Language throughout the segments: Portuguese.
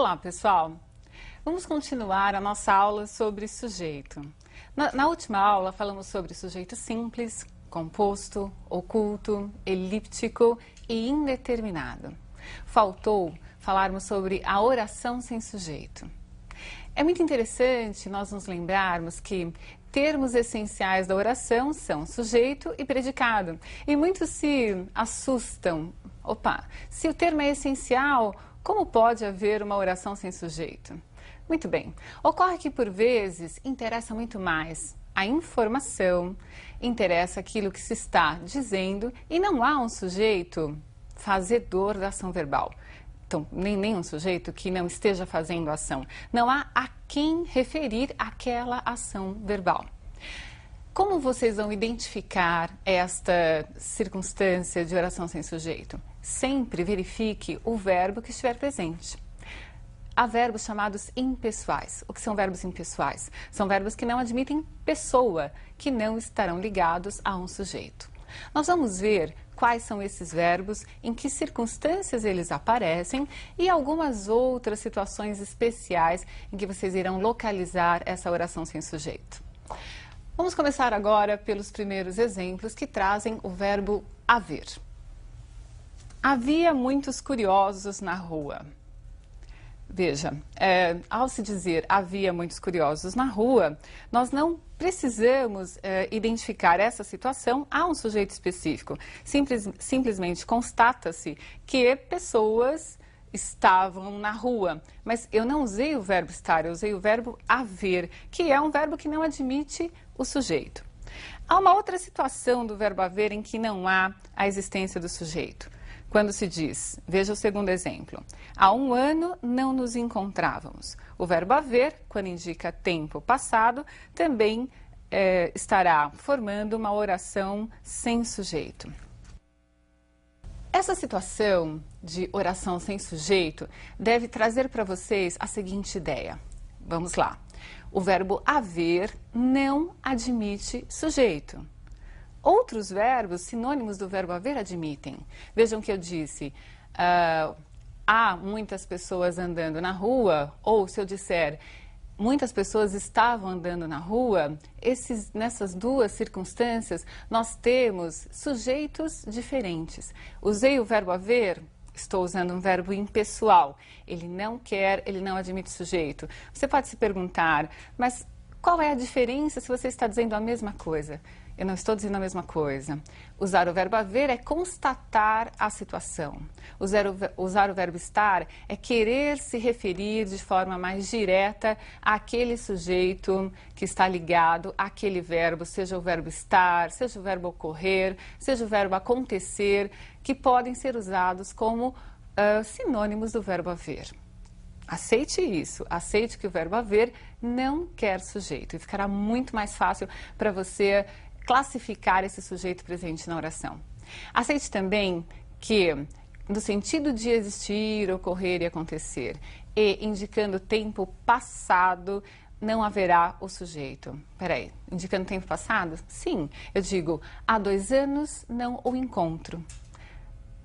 Olá, pessoal! Vamos continuar a nossa aula sobre sujeito. Na última aula, falamos sobre sujeito simples, composto, oculto, elíptico e indeterminado. Faltou falarmos sobre a oração sem sujeito. É muito interessante nós nos lembrarmos que termos essenciais da oração são sujeito e predicado. E muitos se assustam. Opa, se o termo é essencial, como pode haver uma oração sem sujeito? Muito bem, ocorre que por vezes interessa muito mais a informação, interessa aquilo que se está dizendo e não há um sujeito fazedor da ação verbal. Então, nem um sujeito que não esteja fazendo ação. Não há a quem referir aquela ação verbal. Como vocês vão identificar esta circunstância de oração sem sujeito? Sempre verifique o verbo que estiver presente. Há verbos chamados impessoais. O que são verbos impessoais? São verbos que não admitem pessoa, que não estarão ligados a um sujeito. Nós vamos ver quais são esses verbos, em que circunstâncias eles aparecem e algumas outras situações especiais em que vocês irão localizar essa oração sem sujeito. Vamos começar agora pelos primeiros exemplos que trazem o verbo haver. Havia muitos curiosos na rua. Veja, ao se dizer havia muitos curiosos na rua, nós não precisamos identificar essa situação a um sujeito específico. Simplesmente constata-se que pessoas estavam na rua. Mas eu não usei o verbo estar, eu usei o verbo haver, que é um verbo que não admite o sujeito. Há uma outra situação do verbo haver em que não há a existência do sujeito. Quando se diz, veja o segundo exemplo, há 1 ano não nos encontrávamos. O verbo haver, quando indica tempo passado, também estará formando uma oração sem sujeito. Essa situação de oração sem sujeito deve trazer para vocês a seguinte ideia. Vamos lá. O verbo haver não admite sujeito. Outros verbos, sinônimos do verbo haver, admitem. Vejam que eu disse, há muitas pessoas andando na rua, ou se eu disser, muitas pessoas estavam andando na rua, nessas duas circunstâncias, nós temos sujeitos diferentes. Usei o verbo haver, estou usando um verbo impessoal. Ele não quer, ele não admite sujeito. Você pode se perguntar, mas qual é a diferença se você está dizendo a mesma coisa? Eu não estou dizendo a mesma coisa. Usar o verbo haver é constatar a situação. Usar o verbo estar é querer se referir de forma mais direta àquele sujeito que está ligado àquele verbo, seja o verbo estar, seja o verbo ocorrer, seja o verbo acontecer, que podem ser usados como sinônimos do verbo haver. Aceite isso, aceite que o verbo haver não quer sujeito e ficará muito mais fácil para você classificar esse sujeito presente na oração. Aceite também que, no sentido de existir, ocorrer e acontecer, e indicando tempo passado, não haverá o sujeito. Peraí, indicando tempo passado? Sim, eu digo, há 2 anos não o encontro.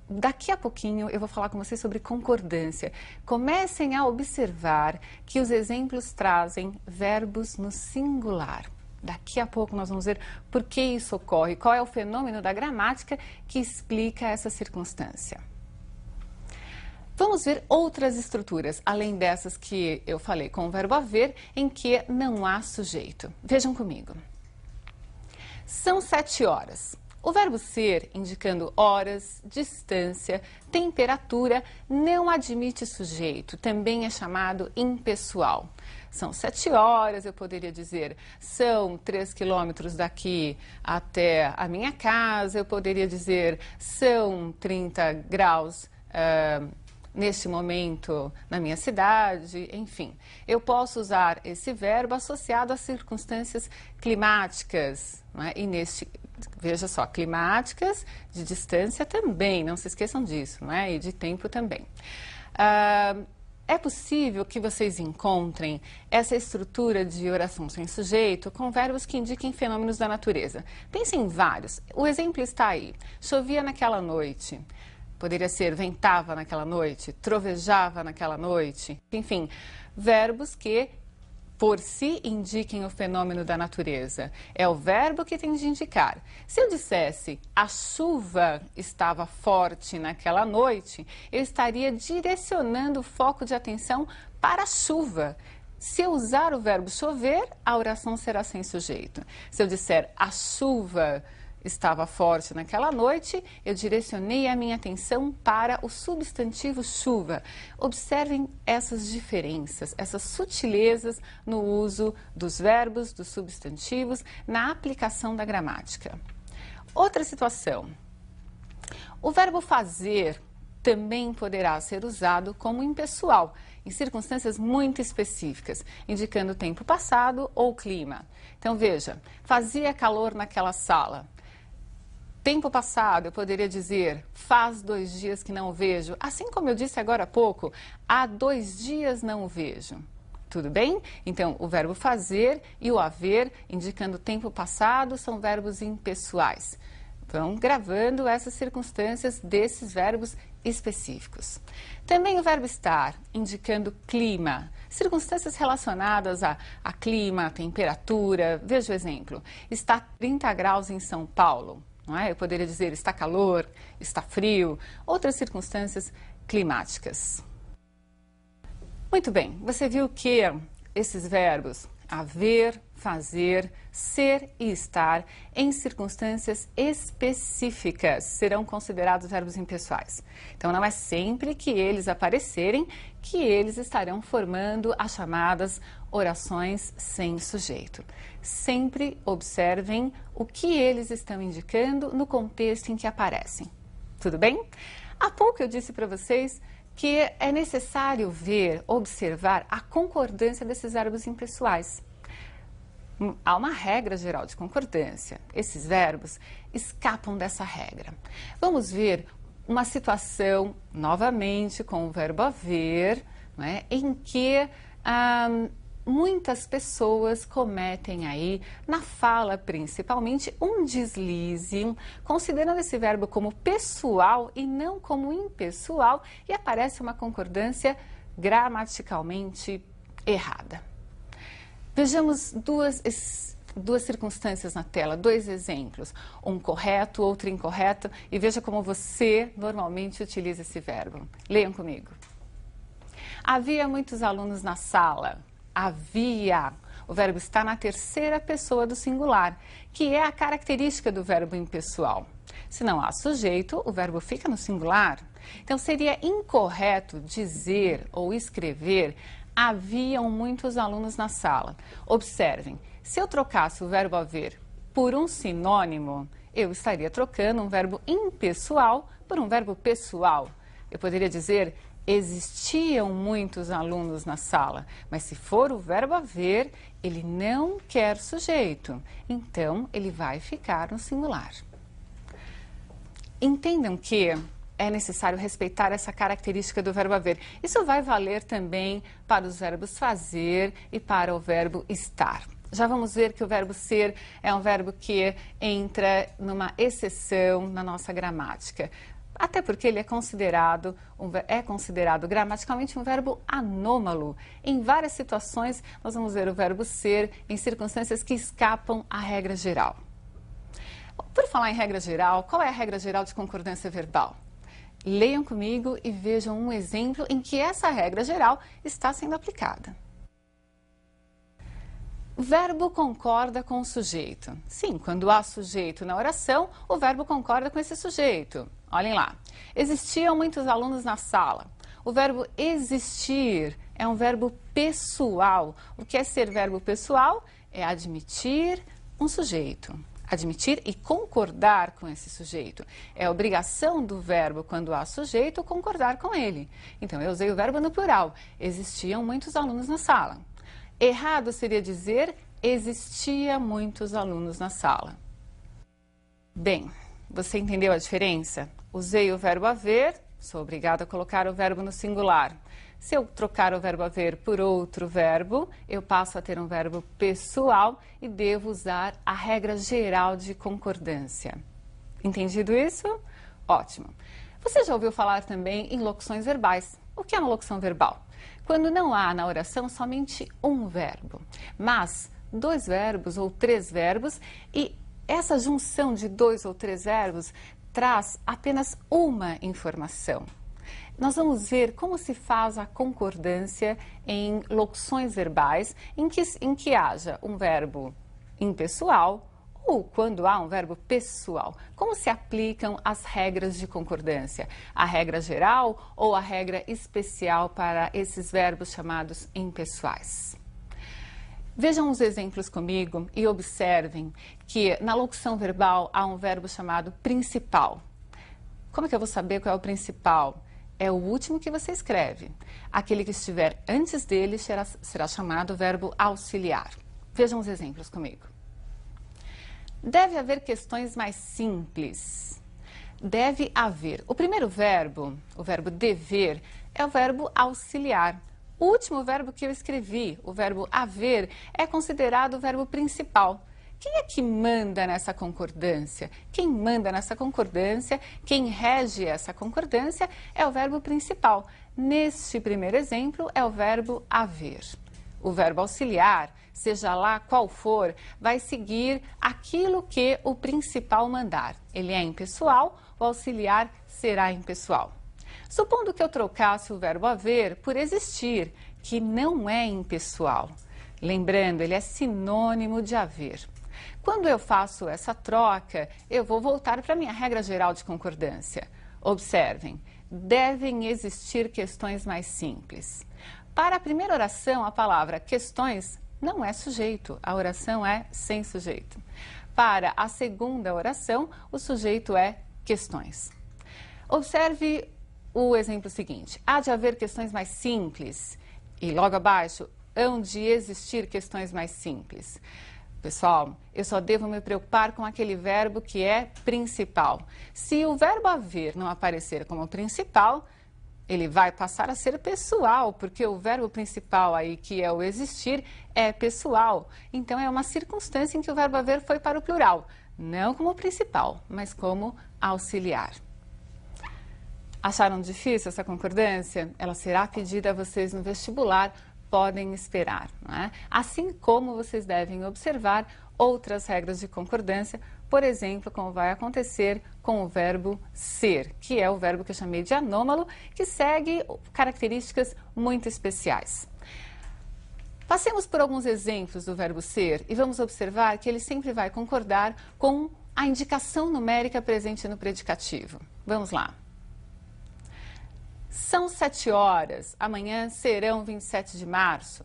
Daqui a pouquinho eu vou falar com vocês sobre concordância. Comecem a observar que os exemplos trazem verbos no singular. Daqui a pouco nós vamos ver por que isso ocorre, qual é o fenômeno da gramática que explica essa circunstância. Vamos ver outras estruturas, além dessas que eu falei com o verbo haver, em que não há sujeito. Vejam comigo. São 7 horas. O verbo ser, indicando horas, distância, temperatura, não admite sujeito, também é chamado impessoal. São 7 horas, eu poderia dizer, são 3 quilômetros daqui até a minha casa, eu poderia dizer, são 30 graus neste momento na minha cidade, enfim. Eu posso usar esse verbo associado a circunstâncias climáticas, não é? E veja só, climáticas, de distância também, não se esqueçam disso, não é? E de tempo também. É possível que vocês encontrem essa estrutura de oração sem sujeito com verbos que indiquem fenômenos da natureza. Pensem em vários. O exemplo está aí. Chovia naquela noite. Poderia ser ventava naquela noite, trovejava naquela noite. Enfim, verbos que por si indiquem o fenômeno da natureza. É o verbo que tem de indicar. Se eu dissesse a chuva estava forte naquela noite, eu estaria direcionando o foco de atenção para a chuva. Se eu usar o verbo chover, a oração será sem sujeito. Se eu disser a chuva estava forte naquela noite, eu direcionei a minha atenção para o substantivo chuva. Observem essas diferenças, essas sutilezas no uso dos verbos, dos substantivos, na aplicação da gramática. Outra situação. O verbo fazer também poderá ser usado como impessoal, em circunstâncias muito específicas, indicando o tempo passado ou clima. Então, veja, fazia calor naquela sala. Tempo passado, eu poderia dizer, faz 2 dias que não o vejo. Assim como eu disse agora há pouco, há 2 dias não o vejo. Tudo bem? Então, o verbo fazer e o haver, indicando tempo passado, são verbos impessoais. Vão gravando essas circunstâncias desses verbos específicos. Também o verbo estar, indicando clima, circunstâncias relacionadas a clima, a temperatura. Veja o exemplo, está 30 graus em São Paulo. Não é? Eu poderia dizer está calor, está frio, outras circunstâncias climáticas. Muito bem, você viu que esses verbos haver, fazer, ser e estar em circunstâncias específicas serão considerados verbos impessoais. Então não é sempre que eles aparecerem que eles estarão formando as chamadas orações sem sujeito. Sempre observem o que eles estão indicando no contexto em que aparecem. Tudo bem? Há pouco eu disse para vocês que é necessário ver, observar a concordância desses verbos impessoais. Há uma regra geral de concordância. Esses verbos escapam dessa regra. Vamos ver uma situação, novamente, com o verbo haver, não é? Em que muitas pessoas cometem aí, na fala principalmente, um deslize, considerando esse verbo como pessoal e não como impessoal, e aparece uma concordância gramaticalmente errada. Vejamos duas circunstâncias na tela, 2 exemplos, um correto, outro incorreto, e veja como você normalmente utiliza esse verbo. Leiam comigo. Havia muitos alunos na sala. Havia. O verbo está na terceira pessoa do singular, que é a característica do verbo impessoal. Se não há sujeito, o verbo fica no singular. Então, seria incorreto dizer ou escrever haviam muitos alunos na sala. Observem, se eu trocasse o verbo haver por um sinônimo, eu estaria trocando um verbo impessoal por um verbo pessoal. Eu poderia dizer existiam muitos alunos na sala, mas se for o verbo haver, ele não quer sujeito, então ele vai ficar no singular. Entendam que é necessário respeitar essa característica do verbo haver. Isso vai valer também para os verbos fazer e para o verbo estar. Já vamos ver que o verbo ser é um verbo que entra numa exceção na nossa gramática. Até porque ele é considerado gramaticalmente um verbo anômalo. Em várias situações, nós vamos ver o verbo ser em circunstâncias que escapam à regra geral. Por falar em regra geral, qual é a regra geral de concordância verbal? Leiam comigo e vejam um exemplo em que essa regra geral está sendo aplicada. O verbo concorda com o sujeito. Sim, quando há sujeito na oração, o verbo concorda com esse sujeito. Olhem lá. Existiam muitos alunos na sala. O verbo existir é um verbo pessoal. O que é ser verbo pessoal? É admitir um sujeito. Admitir e concordar com esse sujeito. É obrigação do verbo, quando há sujeito, concordar com ele. Então, eu usei o verbo no plural. Existiam muitos alunos na sala. Errado seria dizer existia muitos alunos na sala. Bem, você entendeu a diferença? Usei o verbo haver, sou obrigada a colocar o verbo no singular. Se eu trocar o verbo haver por outro verbo, eu passo a ter um verbo pessoal e devo usar a regra geral de concordância. Entendido isso? Ótimo. Você já ouviu falar também em locuções verbais. O que é uma locução verbal? Quando não há na oração somente um verbo, mas dois verbos ou três verbos, e essa junção de dois ou três verbos traz apenas uma informação. Nós vamos ver como se faz a concordância em locuções verbais em que haja um verbo impessoal ou quando há um verbo pessoal. Como se aplicam as regras de concordância? A regra geral ou a regra especial para esses verbos chamados impessoais? Vejam os exemplos comigo e observem que na locução verbal há um verbo chamado principal. Como é que eu vou saber qual é o principal? É o último que você escreve. Aquele que estiver antes dele será chamado verbo auxiliar. Vejam os exemplos comigo. Deve haver questões mais simples. Deve haver. O primeiro verbo, o verbo dever, é o verbo auxiliar. O último verbo que eu escrevi, o verbo haver, é considerado o verbo principal. Quem é que manda nessa concordância? Quem manda nessa concordância, quem rege essa concordância é o verbo principal. Neste primeiro exemplo, é o verbo haver. O verbo auxiliar, seja lá qual for, vai seguir aquilo que o principal mandar. Ele é impessoal, o auxiliar será impessoal. Supondo que eu trocasse o verbo haver por existir, que não é impessoal. Lembrando, ele é sinônimo de haver. Quando eu faço essa troca, eu vou voltar para a minha regra geral de concordância. Observem, devem existir questões mais simples. Para a primeira oração, a palavra questões não é sujeito, a oração é sem sujeito. Para a segunda oração, o sujeito é questões. Observe o exemplo seguinte: há de haver questões mais simples, e logo abaixo, hão de existir questões mais simples. Pessoal, eu só devo me preocupar com aquele verbo que é principal. Se o verbo haver não aparecer como principal, ele vai passar a ser pessoal, porque o verbo principal aí, que é o existir, é pessoal. Então, é uma circunstância em que o verbo haver foi para o plural, não como principal, mas como auxiliar. Acharam difícil essa concordância? Ela será pedida a vocês no vestibular, podem esperar, não é? Assim como vocês devem observar outras regras de concordância, por exemplo, como vai acontecer com o verbo ser, que é o verbo que eu chamei de anômalo, que segue características muito especiais. Passemos por alguns exemplos do verbo ser e vamos observar que ele sempre vai concordar com a indicação numérica presente no predicativo. Vamos lá. São 7 horas, amanhã serão 27 de março.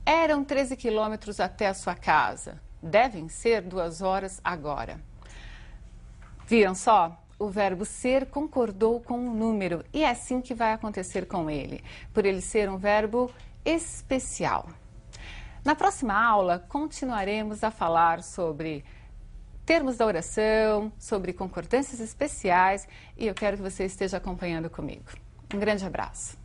Eram 13 quilômetros até a sua casa. Devem ser 2 horas agora. Viram só? O verbo ser concordou com um número e é assim que vai acontecer com ele, por ele ser um verbo especial. Na próxima aula, continuaremos a falar sobre termos da oração, sobre concordâncias especiais e eu quero que você esteja acompanhando comigo. Um grande abraço.